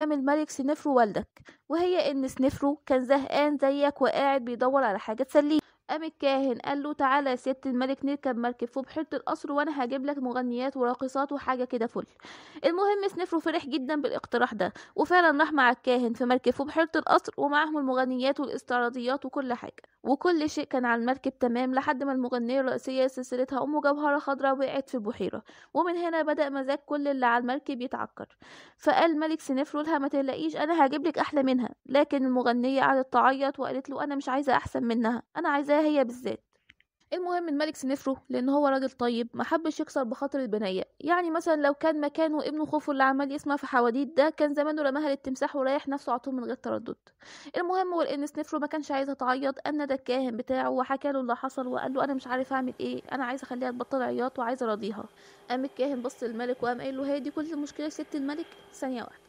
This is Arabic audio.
الملك سنفرو والدك، وهي ان سنفرو كان زهقان زيك وقاعد بيدور على حاجه تسليه. قام الكاهن قال له تعالى يا سيادة الملك نركب مركب في بحيرة القصر وانا هجيب لك مغنيات وراقصات وحاجة كده فل. المهم سنفرو فرح جدا بالاقتراح ده، وفعلا راح مع الكاهن في مركب في بحيرة القصر ومعهم المغنيات والاستعراضيات وكل حاجة، وكل شيء كان على المركب تمام لحد ما المغنية الرئيسية سلسلتها أم جوهرة خضراء وقعت في البحيرة، ومن هنا بدأ مزاج كل اللي على المركب يتعكر. فقال ملك سنفرو لها ما تقلقيش انا هجيب لك احلى منها، لكن المغنيه قعدت تعيط وقالت له انا مش عايزه احسن منها، انا عايزاها هي بالذات. المهم الملك سنفرو لان هو راجل طيب ما حبش يكسر بخاطر البنيه، يعني مثلا لو كان مكانه ابنه خوفو اللي عمال يسمع في حواديت ده كان زمانه رماها للتمساح وريح نفسه على طول من غير تردد. المهم ولان سنفرو ما كانش عايزها تعيط ان ده الكاهن بتاعه وحكى له اللي حصل وقال له انا مش عارف اعمل ايه، انا عايزه اخليها تبطل عياط وعايزه ارضيها. قام الكاهن بص للملك وقام قايل له هي دي كل المشكله يا ست الملك؟ ثانيه واحده.